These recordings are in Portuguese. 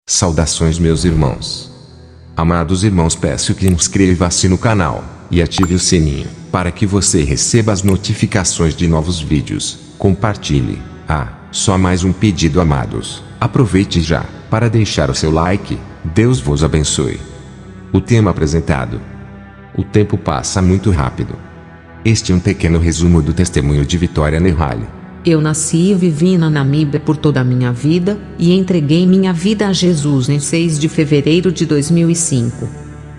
Saudações, meus irmãos. Amados irmãos, peço que inscreva-se no canal e ative o sininho para que você receba as notificações de novos vídeos. Compartilhe. Só mais um pedido, amados. Aproveite já para deixar o seu like. Deus vos abençoe. O tema apresentado: o tempo passa muito rápido. Este é um pequeno resumo do testemunho de Vitória Nerrali. Eu nasci e vivi na Namíbia por toda a minha vida, e entreguei minha vida a Jesus em 6 de fevereiro de 2005.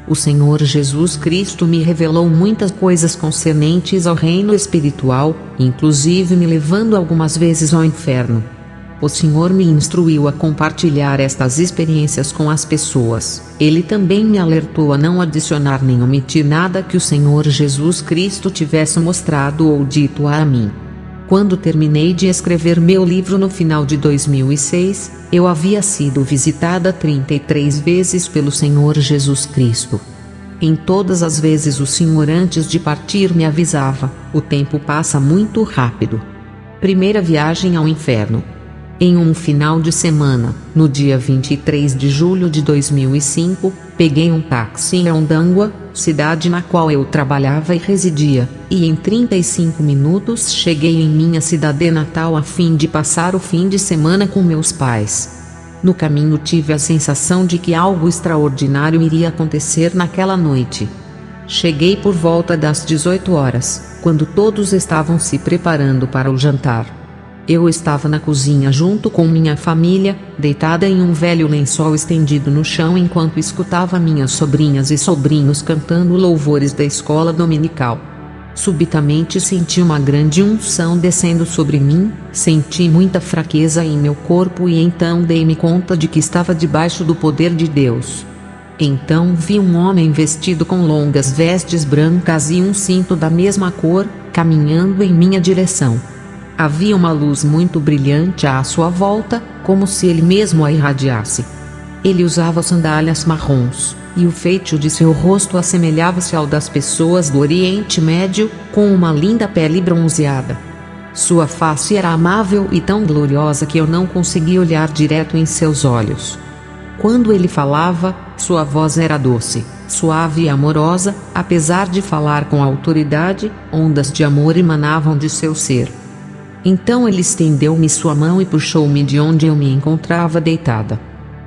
O Senhor Jesus Cristo me revelou muitas coisas concernentes ao reino espiritual, inclusive me levando algumas vezes ao inferno. O Senhor me instruiu a compartilhar estas experiências com as pessoas. Ele também me alertou a não adicionar nem omitir nada que o Senhor Jesus Cristo tivesse mostrado ou dito a mim. Quando terminei de escrever meu livro no final de 2006, eu havia sido visitada 33 vezes pelo Senhor Jesus Cristo. Em todas as vezes o Senhor, antes de partir, me avisava: o tempo passa muito rápido. Primeira viagem ao inferno. Em um final de semana, no dia 23 de julho de 2005, peguei um táxi em Ondangwa, cidade na qual eu trabalhava e residia, e em 35 minutos cheguei em minha cidade natal a fim de passar o fim de semana com meus pais. No caminho tive a sensação de que algo extraordinário iria acontecer naquela noite. Cheguei por volta das 18 horas, quando todos estavam se preparando para o jantar. Eu estava na cozinha junto com minha família, deitada em um velho lençol estendido no chão enquanto escutava minhas sobrinhas e sobrinhos cantando louvores da escola dominical. Subitamente senti uma grande unção descendo sobre mim, senti muita fraqueza em meu corpo e então dei-me conta de que estava debaixo do poder de Deus. Então vi um homem vestido com longas vestes brancas e um cinto da mesma cor, caminhando em minha direção. Havia uma luz muito brilhante à sua volta, como se ele mesmo a irradiasse. Ele usava sandálias marrons, e o feitio de seu rosto assemelhava-se ao das pessoas do Oriente Médio, com uma linda pele bronzeada. Sua face era amável e tão gloriosa que eu não conseguia olhar direto em seus olhos. Quando ele falava, sua voz era doce, suave e amorosa. Apesar de falar com autoridade, ondas de amor emanavam de seu ser. Então ele estendeu-me sua mão e puxou-me de onde eu me encontrava deitada.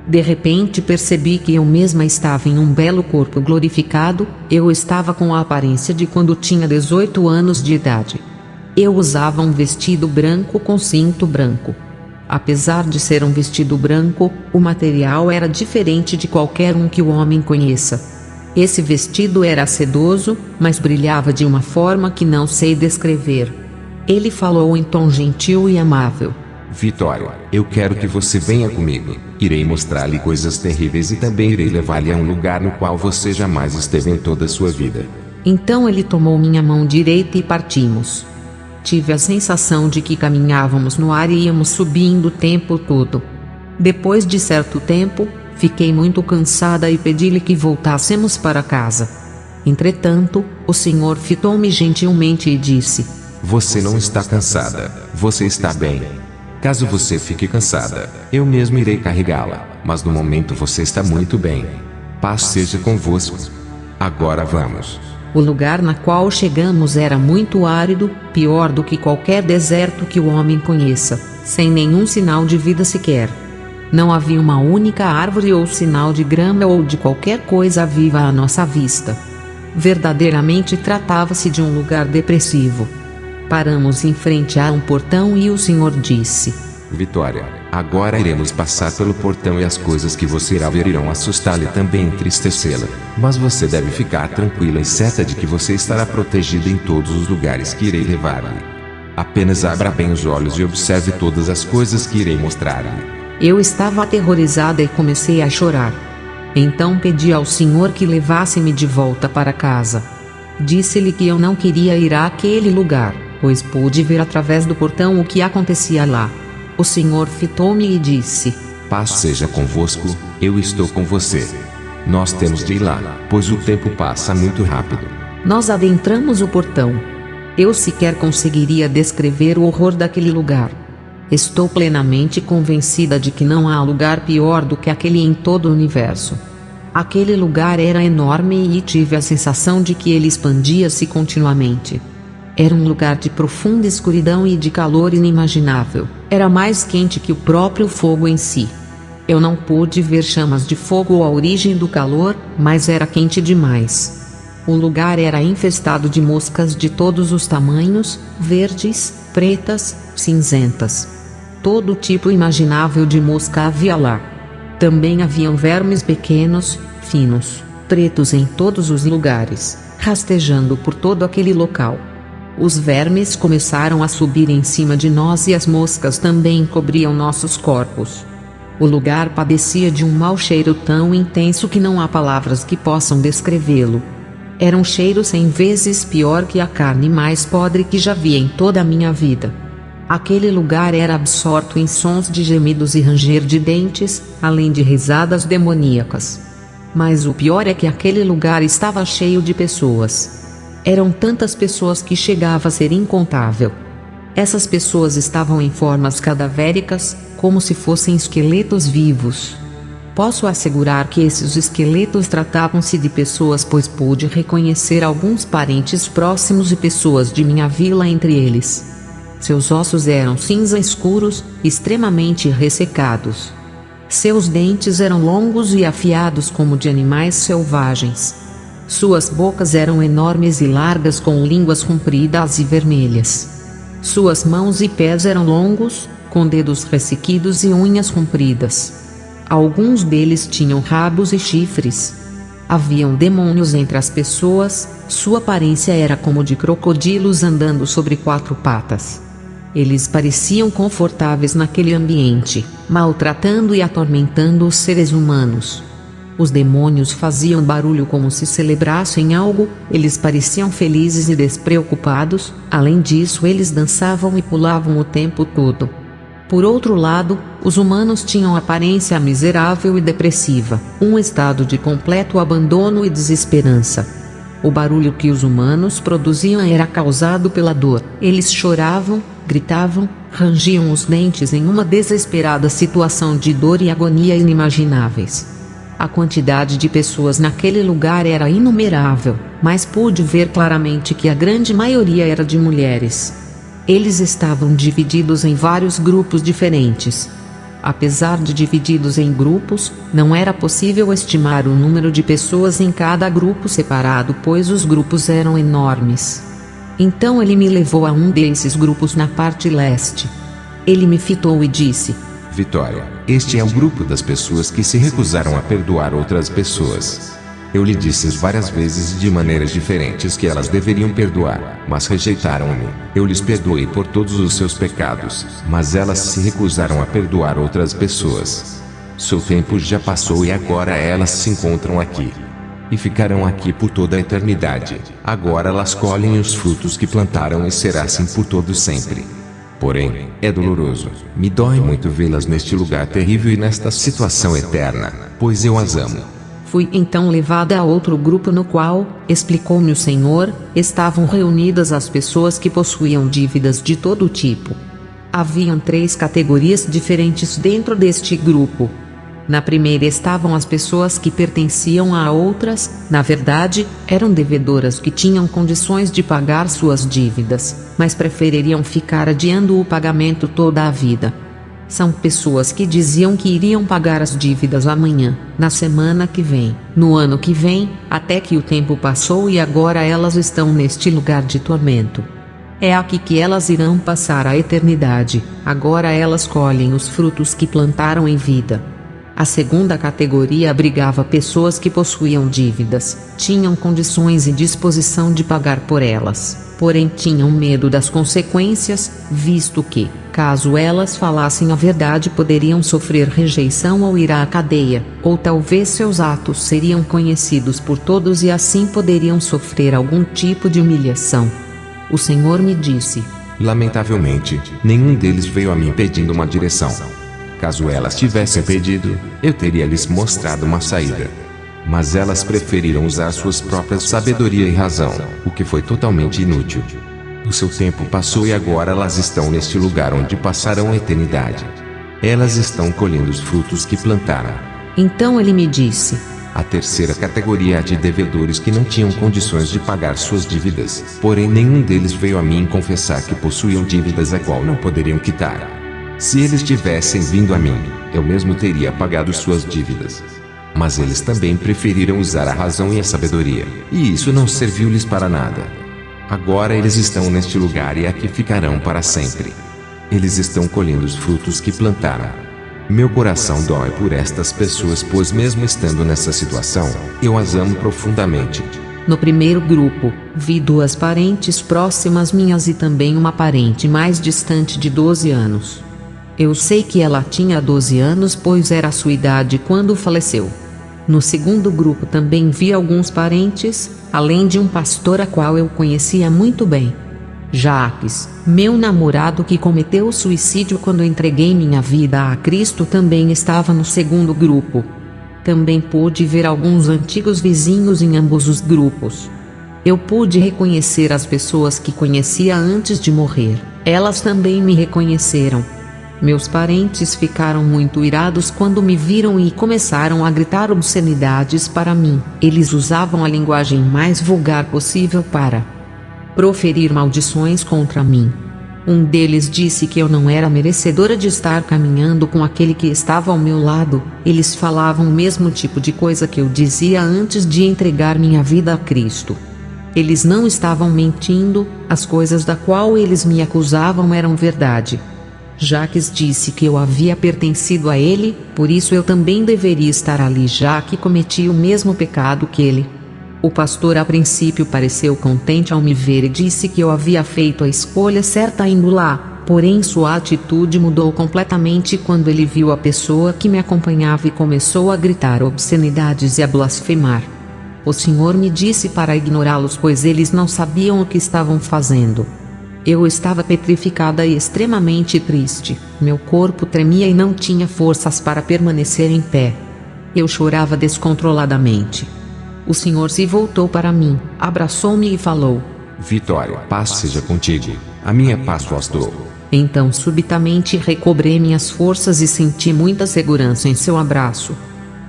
De repente percebi que eu mesma estava em um belo corpo glorificado. Eu estava com a aparência de quando tinha 18 anos de idade. Eu usava um vestido branco com cinto branco. Apesar de ser um vestido branco, o material era diferente de qualquer um que o homem conheça. Esse vestido era sedoso, mas brilhava de uma forma que não sei descrever. Ele falou em tom gentil e amável: Vitória, eu quero que você venha comigo. Irei mostrar-lhe coisas terríveis e também irei levá-lhe a um lugar no qual você jamais esteve em toda a sua vida. Então ele tomou minha mão direita e partimos. Tive a sensação de que caminhávamos no ar e íamos subindo o tempo todo. Depois de certo tempo, fiquei muito cansada e pedi-lhe que voltássemos para casa. Entretanto, o Senhor fitou-me gentilmente e disse: Você não está cansada, você está bem. Caso você fique cansada, eu mesmo irei carregá-la, mas no momento você está muito bem. Paz seja convosco. Agora vamos. O lugar na qual chegamos era muito árido, pior do que qualquer deserto que o homem conheça, sem nenhum sinal de vida sequer. Não havia uma única árvore ou sinal de grama ou de qualquer coisa viva à nossa vista. Verdadeiramente tratava-se de um lugar depressivo. Paramos em frente a um portão e o Senhor disse: Vitória, agora iremos passar pelo portão e as coisas que você irá ver irão assustá-la e também entristecê-la. Mas você deve ficar tranquila e certa de que você estará protegida em todos os lugares que irei levar-lhe. Apenas abra bem os olhos e observe todas as coisas que irei mostrar-lhe. Eu estava aterrorizada e comecei a chorar. Então pedi ao Senhor que levasse-me de volta para casa. Disse-lhe que eu não queria ir àquele lugar, pois pude ver através do portão o que acontecia lá. O Senhor fitou-me e disse: Paz seja convosco, eu estou com você. Nós temos de ir lá, pois o tempo passa muito rápido. Nós adentramos o portão. Eu sequer conseguiria descrever o horror daquele lugar. Estou plenamente convencida de que não há lugar pior do que aquele em todo o universo. Aquele lugar era enorme e tive a sensação de que ele expandia-se continuamente. Era um lugar de profunda escuridão e de calor inimaginável. Era mais quente que o próprio fogo em si. Eu não pude ver chamas de fogo ou a origem do calor, mas era quente demais. O lugar era infestado de moscas de todos os tamanhos, verdes, pretas, cinzentas. Todo tipo imaginável de mosca havia lá. Também haviam vermes pequenos, finos, pretos em todos os lugares, rastejando por todo aquele local. Os vermes começaram a subir em cima de nós e as moscas também cobriam nossos corpos. O lugar padecia de um mau cheiro tão intenso que não há palavras que possam descrevê-lo. Era um cheiro 100 vezes pior que a carne mais podre que já vi em toda a minha vida. Aquele lugar era absorto em sons de gemidos e ranger de dentes, além de risadas demoníacas. Mas o pior é que aquele lugar estava cheio de pessoas. Eram tantas pessoas que chegava a ser incontável. Essas pessoas estavam em formas cadavéricas, como se fossem esqueletos vivos. Posso assegurar que esses esqueletos tratavam-se de pessoas, pois pude reconhecer alguns parentes próximos e pessoas de minha vila entre eles. Seus ossos eram cinza escuros, extremamente ressecados. Seus dentes eram longos e afiados como de animais selvagens. Suas bocas eram enormes e largas com línguas compridas e vermelhas. Suas mãos e pés eram longos, com dedos ressequidos e unhas compridas. Alguns deles tinham rabos e chifres. Haviam demônios entre as pessoas, sua aparência era como de crocodilos andando sobre 4 patas. Eles pareciam confortáveis naquele ambiente, maltratando e atormentando os seres humanos. Os demônios faziam barulho como se celebrassem algo, eles pareciam felizes e despreocupados, além disso eles dançavam e pulavam o tempo todo. Por outro lado, os humanos tinham aparência miserável e depressiva, um estado de completo abandono e desesperança. O barulho que os humanos produziam era causado pela dor. Eles choravam, gritavam, rangiam os dentes em uma desesperada situação de dor e agonia inimagináveis. A quantidade de pessoas naquele lugar era inumerável, mas pude ver claramente que a grande maioria era de mulheres. Eles estavam divididos em vários grupos diferentes. Apesar de divididos em grupos, não era possível estimar o número de pessoas em cada grupo separado, pois os grupos eram enormes. Então ele me levou a um desses grupos na parte leste. Ele me fitou e disse: Vitória, este é o grupo das pessoas que se recusaram a perdoar outras pessoas. Eu lhe disse várias vezes de maneiras diferentes que elas deveriam perdoar, mas rejeitaram-me. Eu lhes perdoei por todos os seus pecados, mas elas se recusaram a perdoar outras pessoas. Seu tempo já passou e agora elas se encontram aqui. E ficarão aqui por toda a eternidade. Agora elas colhem os frutos que plantaram e será assim por todo sempre. Porém, é doloroso. Me dói muito vê-las neste lugar terrível e nesta situação eterna, pois eu as amo. Fui então levada a outro grupo no qual, explicou-me o Senhor, estavam reunidas as pessoas que possuíam dívidas de todo tipo. Haviam 3 categorias diferentes dentro deste grupo. Na primeira estavam as pessoas que pertenciam a outras, na verdade, eram devedoras que tinham condições de pagar suas dívidas, mas prefeririam ficar adiando o pagamento toda a vida. São pessoas que diziam que iriam pagar as dívidas amanhã, na semana que vem, no ano que vem, até que o tempo passou e agora elas estão neste lugar de tormento. É aqui que elas irão passar a eternidade, agora elas colhem os frutos que plantaram em vida. A segunda categoria abrigava pessoas que possuíam dívidas, tinham condições e disposição de pagar por elas, porém tinham medo das consequências, visto que, caso elas falassem a verdade, poderiam sofrer rejeição ou ir à cadeia, ou talvez seus atos seriam conhecidos por todos e assim poderiam sofrer algum tipo de humilhação. O Senhor me disse: Lamentavelmente, nenhum deles veio a mim pedindo uma direção. Caso elas tivessem pedido, eu teria lhes mostrado uma saída. Mas elas preferiram usar suas próprias sabedoria e razão, o que foi totalmente inútil. O seu tempo passou e agora elas estão neste lugar onde passarão a eternidade. Elas estão colhendo os frutos que plantaram. Então ele me disse: A terceira categoria é de devedores que não tinham condições de pagar suas dívidas, porém nenhum deles veio a mim confessar que possuíam dívidas a qual não poderiam quitar. Se eles tivessem vindo a mim, eu mesmo teria pagado suas dívidas. Mas eles também preferiram usar a razão e a sabedoria, e isso não serviu-lhes para nada. Agora eles estão neste lugar e aqui ficarão para sempre. Eles estão colhendo os frutos que plantaram. Meu coração dói por estas pessoas, pois mesmo estando nessa situação, eu as amo profundamente. No primeiro grupo, vi duas parentes próximas minhas e também uma parente mais distante de 12 anos. Eu sei que ela tinha 12 anos, pois era a sua idade quando faleceu. No segundo grupo também vi alguns parentes, além de um pastor a qual eu conhecia muito bem. Jacques, meu namorado que cometeu suicídio quando entreguei minha vida a Cristo, também estava no segundo grupo. Também pude ver alguns antigos vizinhos em ambos os grupos. Eu pude reconhecer as pessoas que conhecia antes de morrer. Elas também me reconheceram. Meus parentes ficaram muito irados quando me viram e começaram a gritar obscenidades para mim. Eles usavam a linguagem mais vulgar possível para proferir maldições contra mim. Um deles disse que eu não era merecedora de estar caminhando com aquele que estava ao meu lado. Eles falavam o mesmo tipo de coisa que eu dizia antes de entregar minha vida a Cristo. Eles não estavam mentindo, as coisas da qual eles me acusavam eram verdade. Jacques disse que eu havia pertencido a ele, por isso eu também deveria estar ali, já que cometi o mesmo pecado que ele. O pastor a princípio pareceu contente ao me ver e disse que eu havia feito a escolha certa indo lá, porém sua atitude mudou completamente quando ele viu a pessoa que me acompanhava e começou a gritar obscenidades e a blasfemar. O Senhor me disse para ignorá-los, pois eles não sabiam o que estavam fazendo. Eu estava petrificada e extremamente triste, meu corpo tremia e não tinha forças para permanecer em pé. Eu chorava descontroladamente. O Senhor se voltou para mim, abraçou-me e falou: Vitória, paz seja contigo, a minha paz vos dou. Então subitamente recobrei minhas forças e senti muita segurança em seu abraço.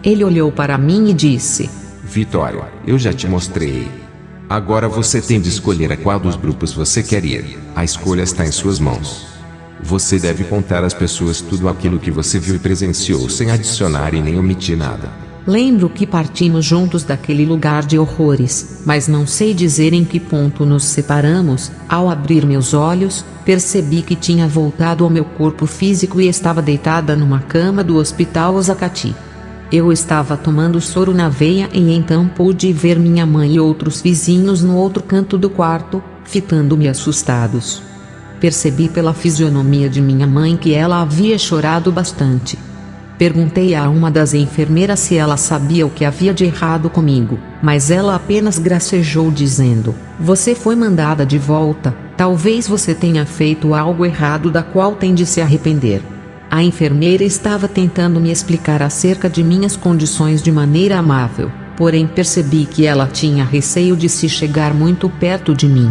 Ele olhou para mim e disse: Vitória, eu já te mostrei. Agora você tem de escolher a qual dos grupos você quer ir. A escolha está em suas mãos. Você deve contar às pessoas tudo aquilo que você viu e presenciou sem adicionar e nem omitir nada. Lembro que partimos juntos daquele lugar de horrores, mas não sei dizer em que ponto nos separamos. Ao abrir meus olhos, percebi que tinha voltado ao meu corpo físico e estava deitada numa cama do hospital Osakati. Eu estava tomando soro na veia e então pude ver minha mãe e outros vizinhos no outro canto do quarto, fitando-me assustados. Percebi pela fisionomia de minha mãe que ela havia chorado bastante. Perguntei a uma das enfermeiras se ela sabia o que havia de errado comigo, mas ela apenas gracejou dizendo: Você foi mandada de volta, talvez você tenha feito algo errado da qual tem de se arrepender. A enfermeira estava tentando me explicar acerca de minhas condições de maneira amável, porém percebi que ela tinha receio de se chegar muito perto de mim.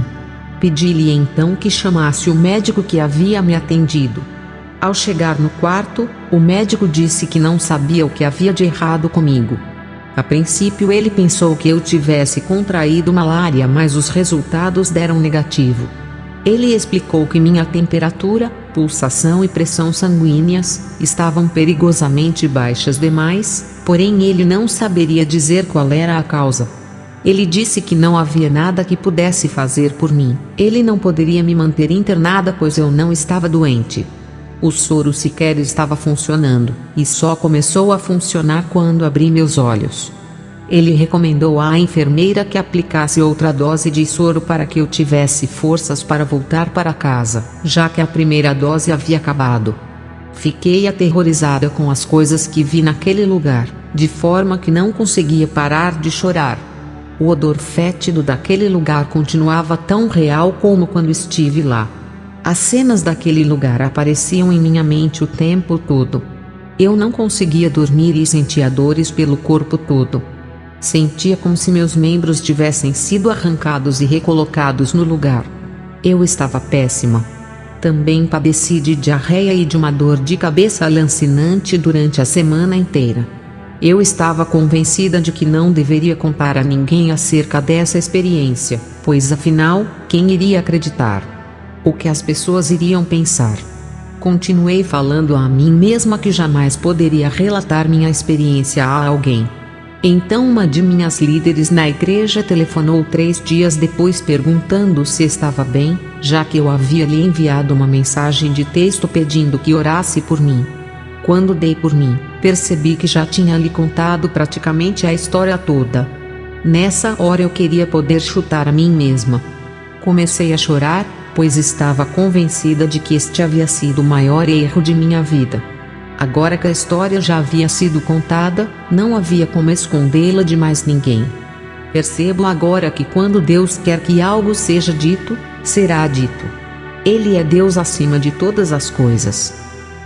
Pedi-lhe então que chamasse o médico que havia me atendido. Ao chegar no quarto, o médico disse que não sabia o que havia de errado comigo. A princípio ele pensou que eu tivesse contraído malária, mas os resultados deram negativo. Ele explicou que minha temperatura, pulsação e pressão sanguíneas estavam perigosamente baixas demais, porém ele não saberia dizer qual era a causa. Ele disse que não havia nada que pudesse fazer por mim. Ele não poderia me manter internada, pois eu não estava doente. O soro sequer estava funcionando, e só começou a funcionar quando abri meus olhos. Ele recomendou à enfermeira que aplicasse outra dose de soro para que eu tivesse forças para voltar para casa, já que a primeira dose havia acabado. Fiquei aterrorizada com as coisas que vi naquele lugar, de forma que não conseguia parar de chorar. O odor fétido daquele lugar continuava tão real como quando estive lá. As cenas daquele lugar apareciam em minha mente o tempo todo. Eu não conseguia dormir e sentia dores pelo corpo todo. Sentia como se meus membros tivessem sido arrancados e recolocados no lugar. Eu estava péssima. Também padeci de diarreia e de uma dor de cabeça lancinante durante a semana inteira. Eu estava convencida de que não deveria contar a ninguém acerca dessa experiência, pois afinal, quem iria acreditar? O que as pessoas iriam pensar? Continuei falando a mim mesma que jamais poderia relatar minha experiência a alguém. Então uma de minhas líderes na igreja telefonou 3 dias depois perguntando se estava bem, já que eu havia lhe enviado uma mensagem de texto pedindo que orasse por mim. Quando dei por mim, percebi que já tinha lhe contado praticamente a história toda. Nessa hora eu queria poder chutar a mim mesma. Comecei a chorar, pois estava convencida de que este havia sido o maior erro de minha vida. Agora que a história já havia sido contada, não havia como escondê-la de mais ninguém. Percebo agora que quando Deus quer que algo seja dito, será dito. Ele é Deus acima de todas as coisas.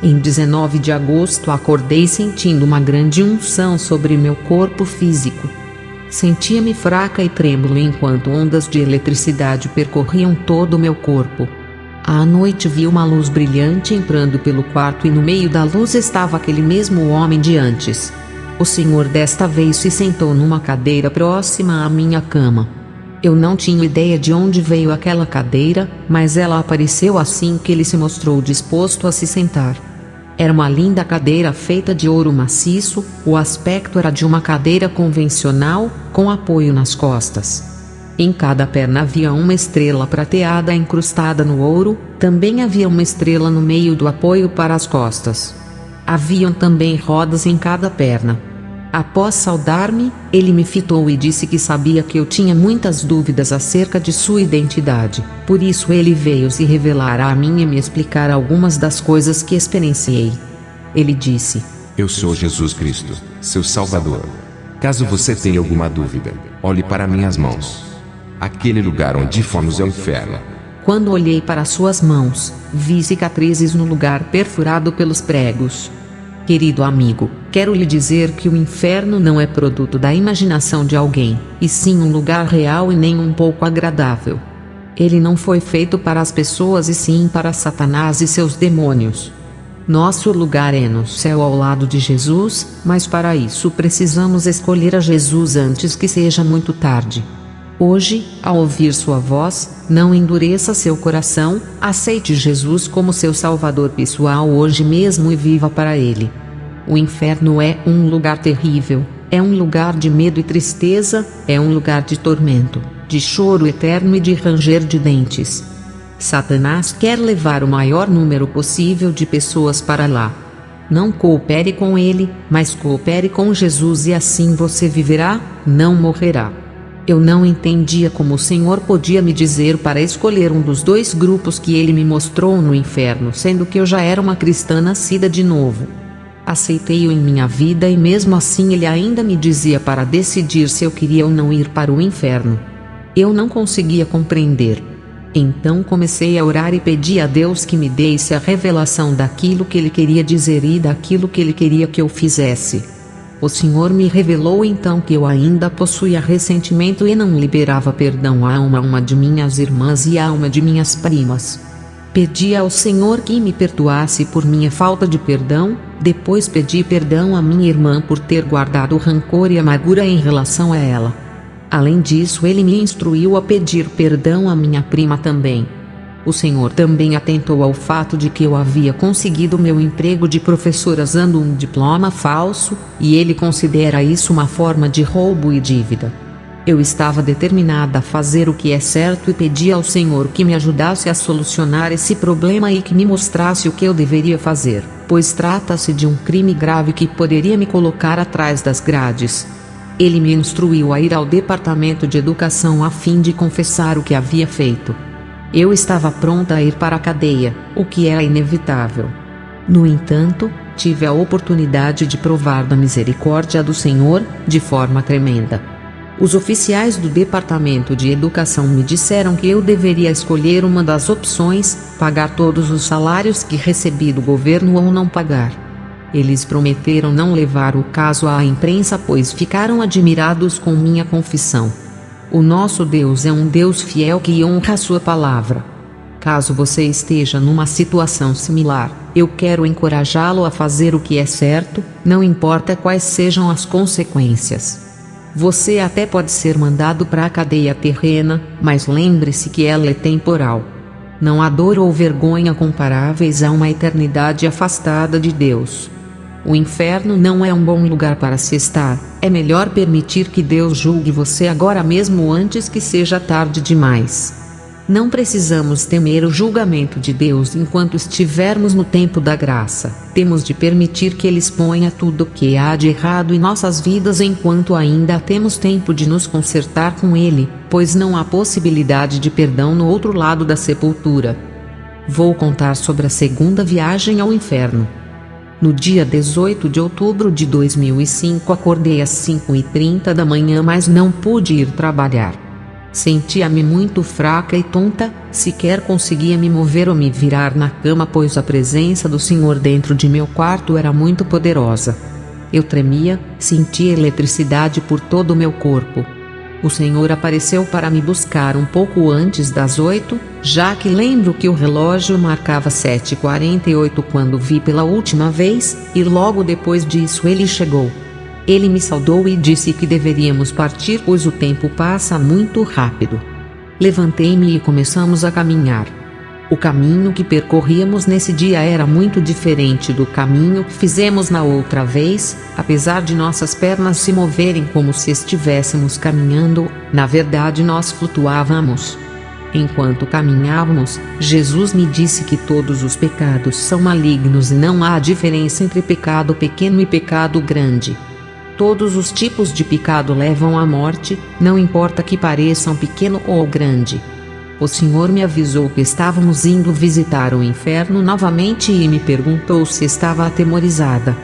Em 19 de agosto acordei sentindo uma grande unção sobre meu corpo físico. Sentia-me fraca e trêmula enquanto ondas de eletricidade percorriam todo o meu corpo. À noite vi uma luz brilhante entrando pelo quarto e no meio da luz estava aquele mesmo homem de antes. O Senhor desta vez se sentou numa cadeira próxima à minha cama. Eu não tinha ideia de onde veio aquela cadeira, mas ela apareceu assim que ele se mostrou disposto a se sentar. Era uma linda cadeira feita de ouro maciço, o aspecto era de uma cadeira convencional, com apoio nas costas. Em cada perna havia uma estrela prateada incrustada no ouro, também havia uma estrela no meio do apoio para as costas. Haviam também rodas em cada perna. Após saudar-me, ele me fitou e disse que sabia que eu tinha muitas dúvidas acerca de sua identidade, por isso ele veio se revelar a mim e me explicar algumas das coisas que experienciei. Ele disse: Eu sou Jesus Cristo, seu Salvador. Caso você tenha alguma dúvida, olhe para minhas mãos. Aquele lugar onde fomos é o inferno. Quando olhei para suas mãos, vi cicatrizes no lugar perfurado pelos pregos. Querido amigo, quero lhe dizer que o inferno não é produto da imaginação de alguém, e sim um lugar real e nem um pouco agradável. Ele não foi feito para as pessoas e sim para Satanás e seus demônios. Nosso lugar é no céu ao lado de Jesus, mas para isso precisamos escolher a Jesus antes que seja muito tarde. Hoje, ao ouvir sua voz, não endureça seu coração, aceite Jesus como seu Salvador pessoal hoje mesmo e viva para Ele. O inferno é um lugar terrível, é um lugar de medo e tristeza, é um lugar de tormento, de choro eterno e de ranger de dentes. Satanás quer levar o maior número possível de pessoas para lá. Não coopere com ele, mas coopere com Jesus e assim você viverá, não morrerá. Eu não entendia como o Senhor podia me dizer para escolher um dos 2 grupos que ele me mostrou no inferno, sendo que eu já era uma cristã nascida de novo. Aceitei-o em minha vida e mesmo assim ele ainda me dizia para decidir se eu queria ou não ir para o inferno. Eu não conseguia compreender. Então comecei a orar e pedi a Deus que me desse a revelação daquilo que ele queria dizer e daquilo que ele queria que eu fizesse. O Senhor me revelou então que eu ainda possuía ressentimento e não liberava perdão a uma de minhas irmãs e a uma de minhas primas. Pedi ao Senhor que me perdoasse por minha falta de perdão, depois pedi perdão à minha irmã por ter guardado rancor e amargura em relação a ela. Além disso, ele me instruiu a pedir perdão à minha prima também. O Senhor também atentou ao fato de que eu havia conseguido meu emprego de professora usando um diploma falso, e ele considera isso uma forma de roubo e dívida. Eu estava determinada a fazer o que é certo e pedi ao Senhor que me ajudasse a solucionar esse problema e que me mostrasse o que eu deveria fazer, pois trata-se de um crime grave que poderia me colocar atrás das grades. Ele me instruiu a ir ao departamento de educação a fim de confessar o que havia feito. Eu estava pronta a ir para a cadeia, o que era inevitável. No entanto, tive a oportunidade de provar da misericórdia do Senhor, de forma tremenda. Os oficiais do Departamento de Educação me disseram que eu deveria escolher uma das opções, pagar todos os salários que recebi do governo ou não pagar. Eles prometeram não levar o caso à imprensa pois ficaram admirados com minha confissão. O nosso Deus é um Deus fiel que honra a sua palavra. Caso você esteja numa situação similar, eu quero encorajá-lo a fazer o que é certo, não importa quais sejam as consequências. Você até pode ser mandado para a cadeia terrena, mas lembre-se que ela é temporal. Não há dor ou vergonha comparáveis a uma eternidade afastada de Deus. O inferno não é um bom lugar para se estar. É melhor permitir que Deus julgue você agora mesmo antes que seja tarde demais. Não precisamos temer o julgamento de Deus enquanto estivermos no tempo da graça. Temos de permitir que Ele exponha tudo o que há de errado em nossas vidas enquanto ainda temos tempo de nos consertar com Ele, pois não há possibilidade de perdão no outro lado da sepultura. Vou contar sobre a segunda viagem ao inferno. No dia 18 de outubro de 2005 acordei às 5h30 da manhã, mas não pude ir trabalhar. Sentia-me muito fraca e tonta, sequer conseguia me mover ou me virar na cama, pois a presença do Senhor dentro de meu quarto era muito poderosa. Eu tremia, sentia eletricidade por todo o meu corpo. O Senhor apareceu para me buscar um pouco antes das 8, já que lembro que o relógio marcava 7h48 quando vi pela última vez, e logo depois disso ele chegou. Ele me saudou e disse que deveríamos partir, pois o tempo passa muito rápido. Levantei-me e começamos a caminhar. O caminho que percorríamos nesse dia era muito diferente do caminho que fizemos na outra vez, apesar de nossas pernas se moverem como se estivéssemos caminhando, na verdade nós flutuávamos. Enquanto caminhávamos, Jesus me disse que todos os pecados são malignos e não há diferença entre pecado pequeno e pecado grande. Todos os tipos de pecado levam à morte, não importa que pareçam pequeno ou grande. O Senhor me avisou que estávamos indo visitar o inferno novamente e me perguntou se estava atemorizada.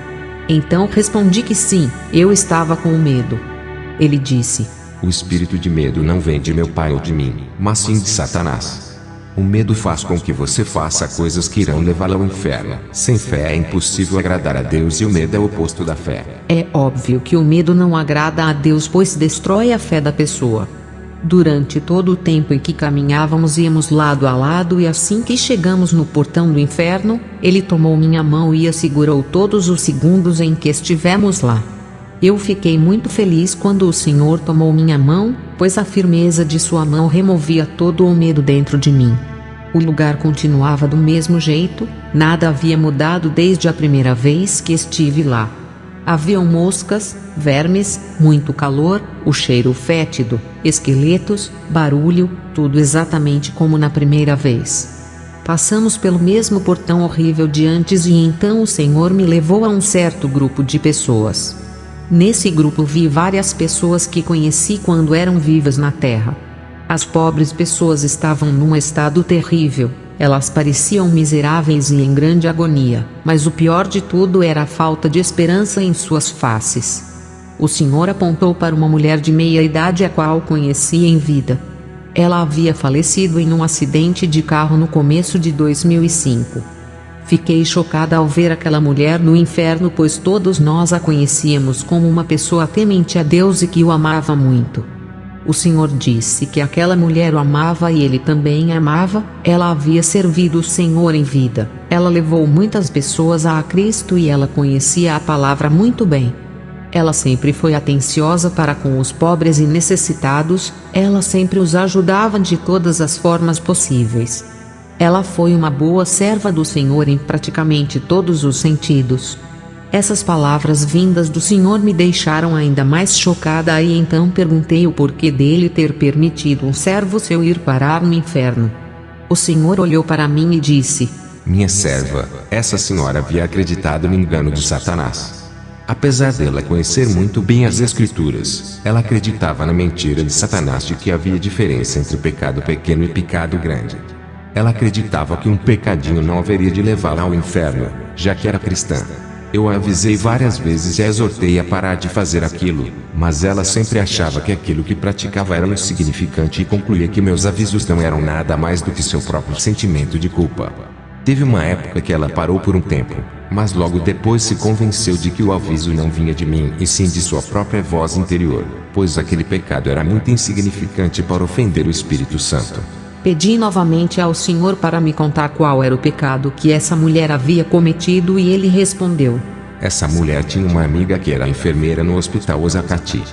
Então respondi que sim, eu estava com medo. Ele disse: O espírito de medo não vem de meu pai ou de mim, mas sim de Satanás. O medo faz com que você faça coisas que irão levá-lo ao inferno. Sem fé é impossível agradar a Deus e o medo é o oposto da fé. É óbvio que o medo não agrada a Deus, pois destrói a fé da pessoa. Durante todo o tempo em que caminhávamos íamos lado a lado e assim que chegamos no portão do inferno, ele tomou minha mão e a segurou todos os segundos em que estivemos lá. Eu fiquei muito feliz quando o Senhor tomou minha mão, pois a firmeza de sua mão removia todo o medo dentro de mim. O lugar continuava do mesmo jeito, nada havia mudado desde a primeira vez que estive lá. Haviam moscas, vermes, muito calor, o cheiro fétido, esqueletos, barulho, tudo exatamente como na primeira vez. Passamos pelo mesmo portão horrível de antes e então o Senhor me levou a um certo grupo de pessoas. Nesse grupo vi várias pessoas que conheci quando eram vivas na terra. As pobres pessoas estavam num estado terrível, elas pareciam miseráveis e em grande agonia, mas o pior de tudo era a falta de esperança em suas faces. O Senhor apontou para uma mulher de meia idade a qual conheci em vida. Ela havia falecido em um acidente de carro no começo de 2005. Fiquei chocada ao ver aquela mulher no inferno, pois todos nós a conhecíamos como uma pessoa temente a Deus e que o amava muito. O Senhor disse que aquela mulher o amava e ele também a amava. Ela havia servido o Senhor em vida, ela levou muitas pessoas a Cristo e ela conhecia a palavra muito bem. Ela sempre foi atenciosa para com os pobres e necessitados, ela sempre os ajudava de todas as formas possíveis. Ela foi uma boa serva do Senhor em praticamente todos os sentidos. Essas palavras vindas do Senhor me deixaram ainda mais chocada e então perguntei o porquê dele ter permitido um servo seu ir parar no inferno. O Senhor olhou para mim e disse: Minha serva, essa senhora havia acreditado no engano de Satanás. Apesar dela conhecer muito bem as Escrituras, ela acreditava na mentira de Satanás de que havia diferença entre pecado pequeno e pecado grande. Ela acreditava que um pecadinho não haveria de levá-la ao inferno, já que era cristã. Eu a avisei várias vezes e a exortei a parar de fazer aquilo, mas ela sempre achava que aquilo que praticava era insignificante e concluía que meus avisos não eram nada mais do que seu próprio sentimento de culpa. Teve uma época que ela parou por um tempo, mas logo depois se convenceu de que o aviso não vinha de mim e sim de sua própria voz interior, pois aquele pecado era muito insignificante para ofender o Espírito Santo. Pedi novamente ao Senhor para me contar qual era o pecado que essa mulher havia cometido e ele respondeu: Essa mulher tinha uma amiga que era enfermeira no hospital Osakati.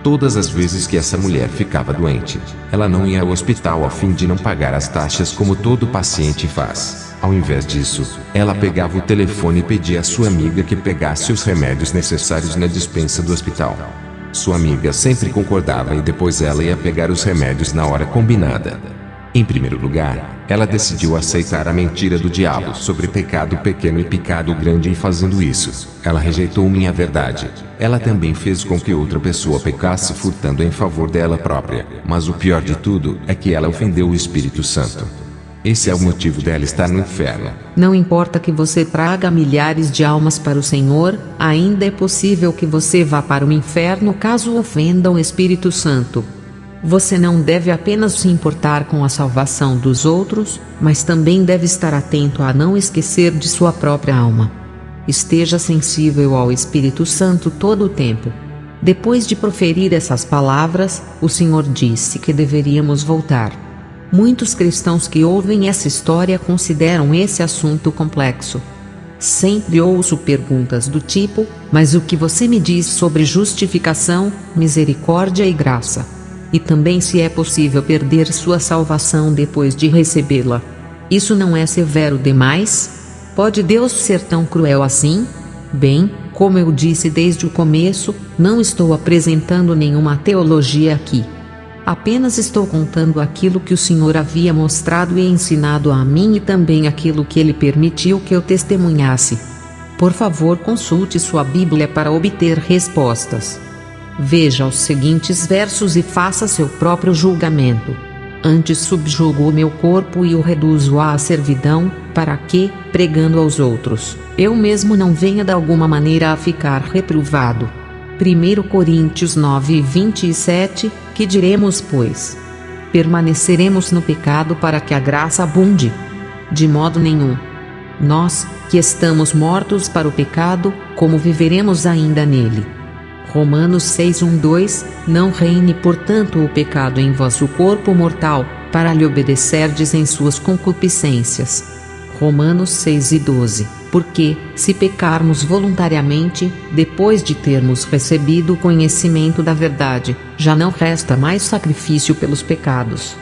Todas as vezes que essa mulher ficava doente, ela não ia ao hospital a fim de não pagar as taxas como todo paciente faz. Ao invés disso, ela pegava o telefone e pedia à sua amiga que pegasse os remédios necessários na despensa do hospital. Sua amiga sempre concordava e depois ela ia pegar os remédios na hora combinada. Em primeiro lugar, ela decidiu aceitar a mentira do diabo sobre pecado pequeno e pecado grande e fazendo isso, ela rejeitou minha verdade. Ela também fez com que outra pessoa pecasse furtando em favor dela própria, mas o pior de tudo é que ela ofendeu o Espírito Santo. Esse é o motivo dela estar no inferno. Não importa que você traga milhares de almas para o Senhor, ainda é possível que você vá para o inferno caso ofenda o Espírito Santo. Você não deve apenas se importar com a salvação dos outros, mas também deve estar atento a não esquecer de sua própria alma. Esteja sensível ao Espírito Santo todo o tempo. Depois de proferir essas palavras, o Senhor disse que deveríamos voltar. Muitos cristãos que ouvem essa história consideram esse assunto complexo. Sempre ouço perguntas do tipo: mas o que você me diz sobre justificação, misericórdia e graça? E também se é possível perder sua salvação depois de recebê-la. Isso não é severo demais? Pode Deus ser tão cruel assim? Bem, como eu disse desde o começo, não estou apresentando nenhuma teologia aqui. Apenas estou contando aquilo que o Senhor havia mostrado e ensinado a mim e também aquilo que Ele permitiu que eu testemunhasse. Por favor, consulte sua Bíblia para obter respostas. Veja os seguintes versos e faça seu próprio julgamento. Antes subjugo o meu corpo e o reduzo à servidão, para que, pregando aos outros, eu mesmo não venha de alguma maneira a ficar reprovado. 1 Coríntios 9:27, que diremos, pois? Permaneceremos no pecado para que a graça abunde? De modo nenhum. Nós, que estamos mortos para o pecado, como viveremos ainda nele? Romanos 6:1-2, não reine portanto o pecado em vosso corpo mortal, para lhe obedecerdes em suas concupiscências. Romanos 6:12, porque, se pecarmos voluntariamente, depois de termos recebido o conhecimento da verdade, já não resta mais sacrifício pelos pecados,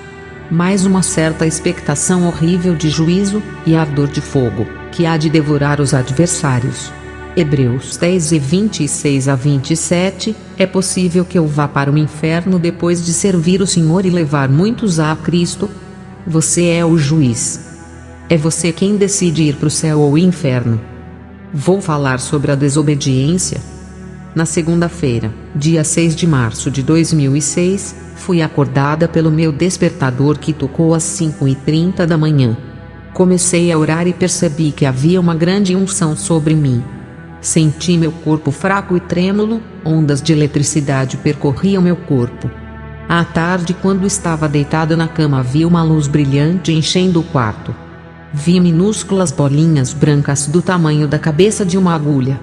mas uma certa expectação horrível de juízo, e ardor de fogo, que há de devorar os adversários. Hebreus 10:26-27, é possível que eu vá para o inferno depois de servir o Senhor e levar muitos a Cristo? Você é o juiz. É você quem decide ir para o céu ou o inferno. Vou falar sobre a desobediência. Na segunda-feira, dia 6 de março de 2006, fui acordada pelo meu despertador que tocou às 5:30 da manhã. Comecei a orar e percebi que havia uma grande unção sobre mim. Senti meu corpo fraco e trêmulo, ondas de eletricidade percorriam meu corpo. À tarde, quando estava deitada na cama, vi uma luz brilhante enchendo o quarto. Vi minúsculas bolinhas brancas do tamanho da cabeça de uma agulha.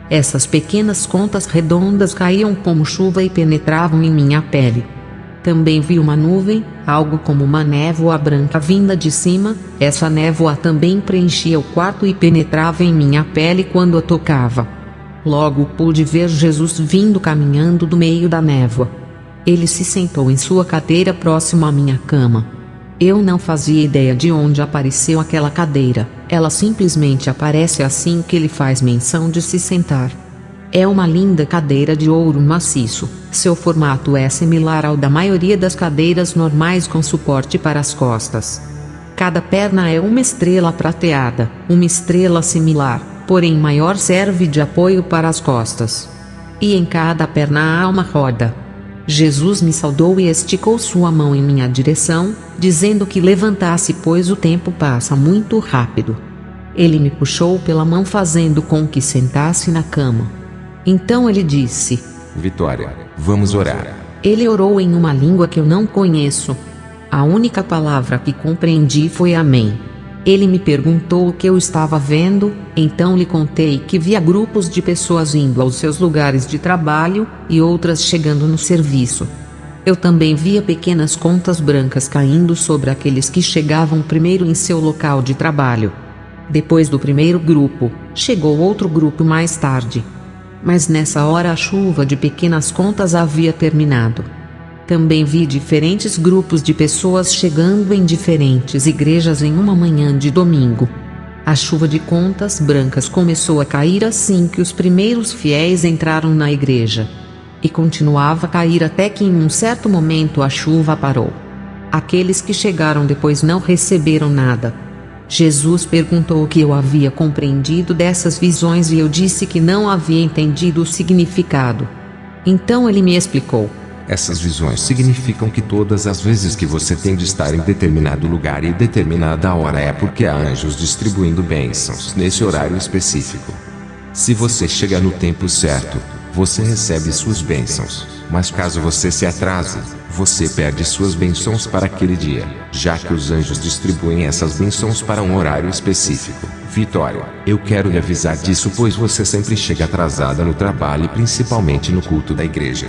Essas pequenas contas redondas caíam como chuva e penetravam em minha pele. Também vi uma nuvem, algo como uma névoa branca vinda de cima. Essa névoa também preenchia o quarto e penetrava em minha pele quando a tocava. Logo pude ver Jesus vindo caminhando do meio da névoa. Ele se sentou em sua cadeira próximo à minha cama. Eu não fazia ideia de onde apareceu aquela cadeira. Ela simplesmente aparece assim que ele faz menção de se sentar. É uma linda cadeira de ouro maciço. Seu formato é similar ao da maioria das cadeiras normais com suporte para as costas. Cada perna é uma estrela prateada. Uma estrela similar, porém maior, serve de apoio para as costas. E em cada perna há uma roda. Jesus me saudou e esticou sua mão em minha direção, dizendo que levantasse, pois o tempo passa muito rápido. Ele me puxou pela mão, fazendo com que sentasse na cama. Então ele disse: Vitória, vamos orar. Ele orou em uma língua que eu não conheço. A única palavra que compreendi foi amém. Ele me perguntou o que eu estava vendo, então lhe contei que via grupos de pessoas indo aos seus lugares de trabalho, e outras chegando no serviço. Eu também via pequenas contas brancas caindo sobre aqueles que chegavam primeiro em seu local de trabalho. Depois do primeiro grupo, chegou outro grupo mais tarde. Mas nessa hora a chuva de pequenas contas havia terminado. Também vi diferentes grupos de pessoas chegando em diferentes igrejas em uma manhã de domingo. A chuva de contas brancas começou a cair assim que os primeiros fiéis entraram na igreja. E continuava a cair até que em um certo momento a chuva parou. Aqueles que chegaram depois não receberam nada. Jesus perguntou o que eu havia compreendido dessas visões e eu disse que não havia entendido o significado. Então ele me explicou. Essas visões significam que todas as vezes que você tem de estar em determinado lugar e determinada hora é porque há anjos distribuindo bênçãos nesse horário específico. Se você chega no tempo certo, você recebe suas bênçãos, mas caso você se atrase, você perde suas bênçãos para aquele dia, já que os anjos distribuem essas bênçãos para um horário específico. Vitória, eu quero lhe avisar disso pois você sempre chega atrasada no trabalho e principalmente no culto da igreja.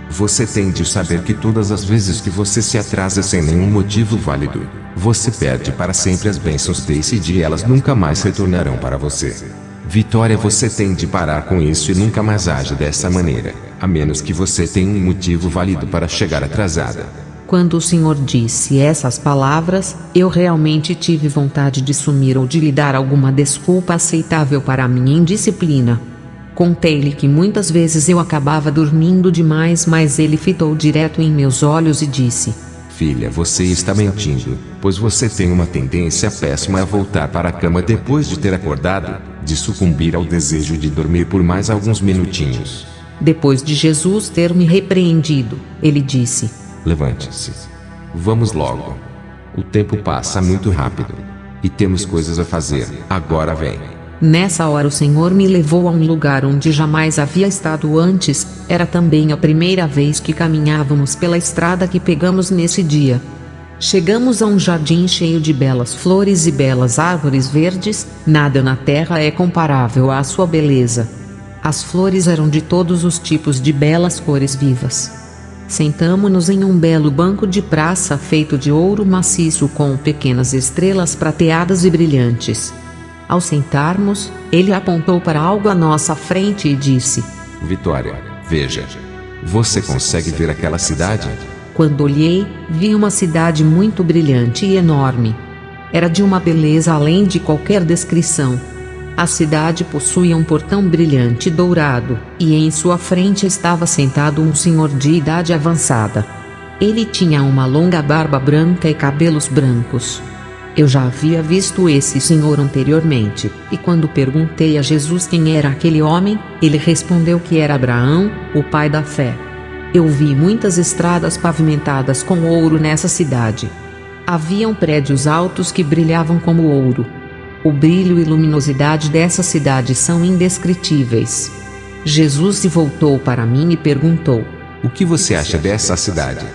Você tem de saber que todas as vezes que você se atrasa sem nenhum motivo válido, você perde para sempre as bênçãos desse dia e elas nunca mais retornarão para você. Vitória, você tem de parar com isso e nunca mais age dessa maneira, a menos que você tenha um motivo válido para chegar atrasada. Quando o Senhor disse essas palavras, eu realmente tive vontade de sumir ou de lhe dar alguma desculpa aceitável para a minha indisciplina. Contei-lhe que muitas vezes eu acabava dormindo demais, mas ele fitou direto em meus olhos e disse: Filha, você está mentindo, pois você tem uma tendência péssima a voltar para a cama depois de ter acordado, de sucumbir ao desejo de dormir por mais alguns minutinhos. Depois de Jesus ter me repreendido, ele disse: Levante-se. Vamos logo. O tempo passa muito rápido. E temos coisas a fazer. Agora vem. Nessa hora o Senhor me levou a um lugar onde jamais havia estado antes. Era também a primeira vez que caminhávamos pela estrada que pegamos nesse dia. Chegamos a um jardim cheio de belas flores e belas árvores verdes. Nada na terra é comparável à sua beleza. As flores eram de todos os tipos de belas cores vivas. Sentamo-nos em um belo banco de praça feito de ouro maciço com pequenas estrelas prateadas e brilhantes. Ao sentarmos, ele apontou para algo à nossa frente e disse: Vitória, veja. Você consegue ver aquela cidade? Quando olhei, vi uma cidade muito brilhante e enorme. Era de uma beleza além de qualquer descrição. A cidade possuía um portão brilhante dourado, e em sua frente estava sentado um senhor de idade avançada. Ele tinha uma longa barba branca e cabelos brancos. Eu já havia visto esse senhor anteriormente, e quando perguntei a Jesus quem era aquele homem, ele respondeu que era Abraão, o pai da fé. Eu vi muitas estradas pavimentadas com ouro nessa cidade. Haviam prédios altos que brilhavam como ouro. O brilho e luminosidade dessa cidade são indescritíveis. Jesus se voltou para mim e perguntou: O que você acha dessa cidade?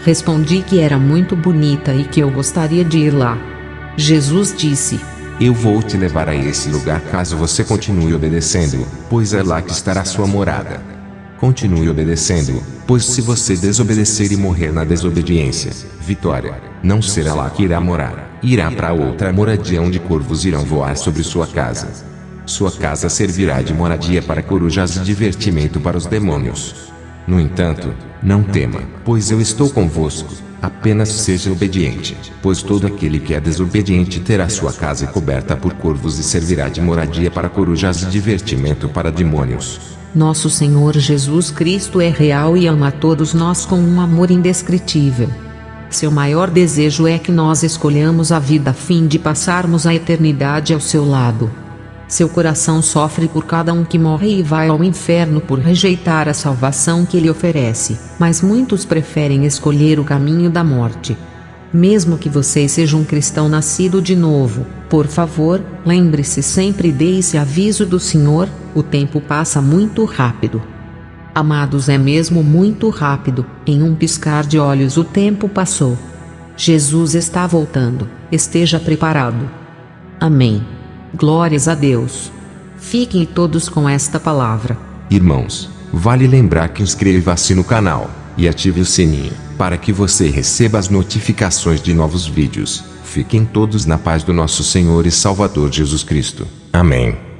Respondi que era muito bonita e que eu gostaria de ir lá. Jesus disse: Eu vou te levar a esse lugar caso você continue obedecendo, pois é lá que estará sua morada. Continue obedecendo, pois se você desobedecer e morrer na desobediência, Vitória, não será lá que irá morar, irá para outra moradia onde corvos irão voar sobre sua casa. Sua casa servirá de moradia para corujas e divertimento para os demônios. No entanto, não tema, pois eu estou convosco. Apenas seja obediente, pois todo aquele que é desobediente terá sua casa coberta por corvos e servirá de moradia para corujas e divertimento para demônios. Nosso Senhor Jesus Cristo é real e ama a todos nós com um amor indescritível. Seu maior desejo é que nós escolhamos a vida a fim de passarmos a eternidade ao seu lado. Seu coração sofre por cada um que morre e vai ao inferno por rejeitar a salvação que ele oferece, mas muitos preferem escolher o caminho da morte. Mesmo que você seja um cristão nascido de novo, por favor, lembre-se sempre desse aviso do Senhor: o tempo passa muito rápido. Amados, é mesmo muito rápido, em um piscar de olhos o tempo passou. Jesus está voltando, esteja preparado. Amém. Glórias a Deus. Fiquem todos com esta palavra. Irmãos, vale lembrar que inscreva-se no canal, e ative o sininho, para que você receba as notificações de novos vídeos. Fiquem todos na paz do nosso Senhor e Salvador Jesus Cristo. Amém.